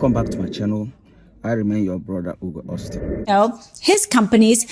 Welcome back to my channel. I remain your brother, Ugo Austin. His companies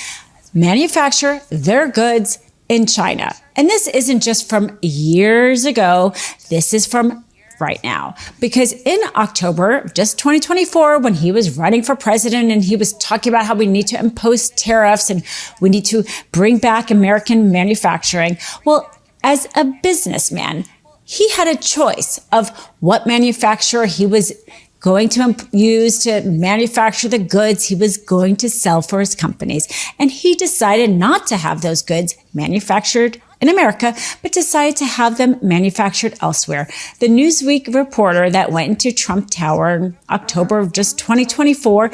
manufacture their goods in China. And this isn't just from years ago. This is from right now. Because in October of just 2024, when he was running for president and he was talking about how we need to impose tariffs and we need to bring back American manufacturing. Well, as a businessman, he had a choice of what manufacturer he was going to use to manufacture the goods he was going to sell for his companies. And he decided not to have those goods manufactured in America, but decided to have them manufactured elsewhere. The Newsweek reporter that went into Trump Tower in October of just 2024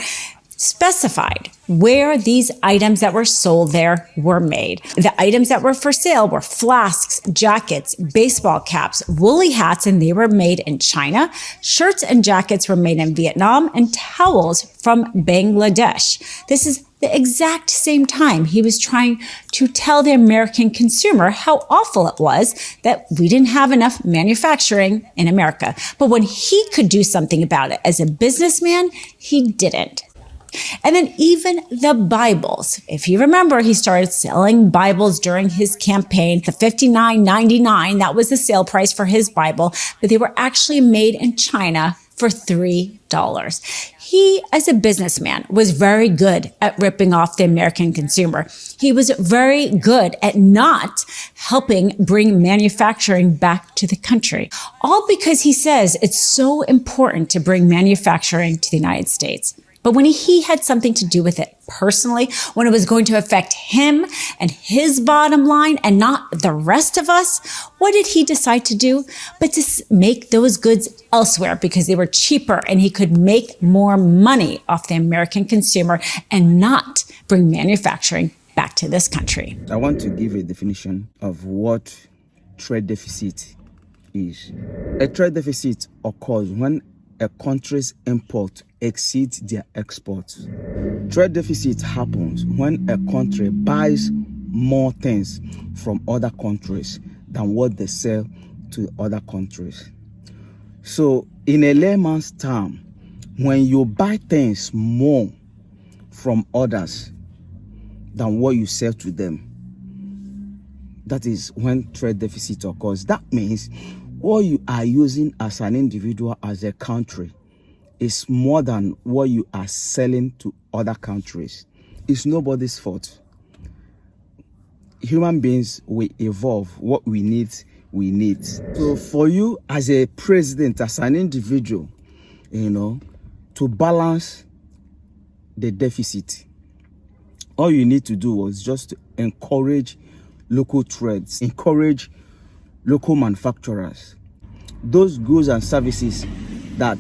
specified where these items that were sold there were made. The items that were for sale were flasks, jackets, baseball caps, woolly hats, and they were made in China. Shirts and jackets were made in Vietnam, and towels from Bangladesh. This is the exact same time he was trying to tell the American consumer how awful it was that we didn't have enough manufacturing in America. But when he could do something about it as a businessman, he didn't. And then even the Bibles. If you remember, he started selling Bibles during his campaign. The $59.99, that was the sale price for his Bible, but they were actually made in China for $3. He, as a businessman, was very good at ripping off the American consumer. He was very good at not helping bring manufacturing back to the country. All because he says it's so important to bring manufacturing to the United States. But when he had something to do with it personally, when it was going to affect him and his bottom line and not the rest of us, what did he decide to do? But to make those goods elsewhere because they were cheaper and he could make more money off the American consumer and not bring manufacturing back to this country. I want to give a definition of what trade deficit is. A trade deficit occurs when a country's import exceeds their exports. Trade deficit happens when a country buys more things from other countries than what they sell to other countries. So in a layman's term, when you buy things more from others than what you sell to them, that is when trade deficit occurs. That means what you are using as an individual, as a country, is more than what you are selling to other countries. It's nobody's fault. Human beings, we evolve. What we need, we need. So for you as a president, as an individual, to balance the deficit, all you need to do was just to encourage local trades, encourage local manufacturers. Those goods and services that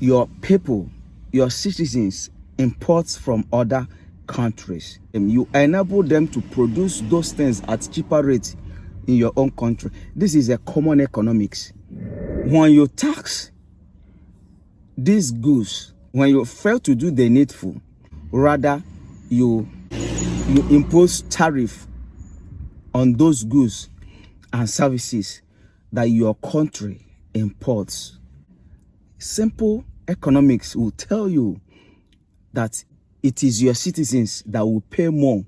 your people, your citizens import from other countries, and you enable them to produce those things at cheaper rates in your own country. This is a common economics. When you tax these goods, when you fail to do the needful, rather you impose tariff on those goods and services that your country imports. Simple economics will tell you that it is your citizens that will pay more.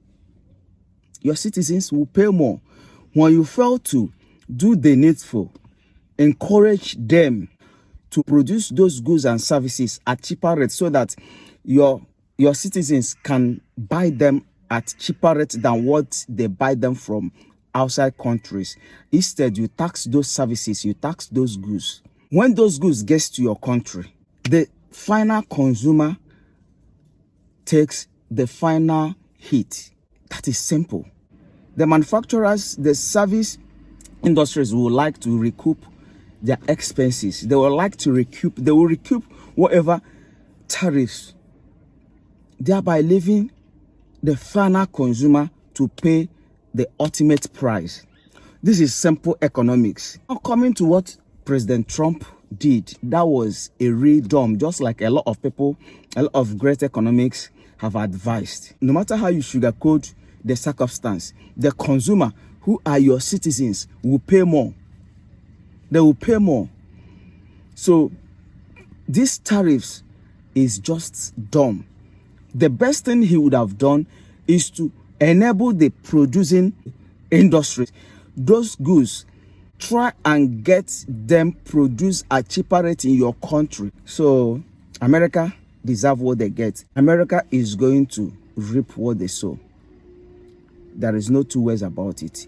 Your citizens will pay more. When you fail to do the needful, encourage them to produce those goods and services at cheaper rates so that your citizens can buy them at cheaper rates than what they buy them from outside countries. Instead, you tax those services, you tax those goods. When those goods get to your country, the final consumer takes the final hit. That is simple. The manufacturers, the service industries would like to recoup their expenses. They will recoup whatever tariffs, thereby leaving the final consumer to pay the ultimate price. This is simple economics. Now coming to what President Trump did, that was a real dumb, just like a lot of people, a lot of great economics have advised. No matter how you sugarcoat the circumstance, the consumer, who are your citizens, will pay more. They will pay more. So these tariffs is just dumb. The best thing he would have done is to enable the producing industry. Those goods, try and get them produced at cheaper rate in your country. So America deserve what they get. America is going to reap what they sow. There is no two ways about it.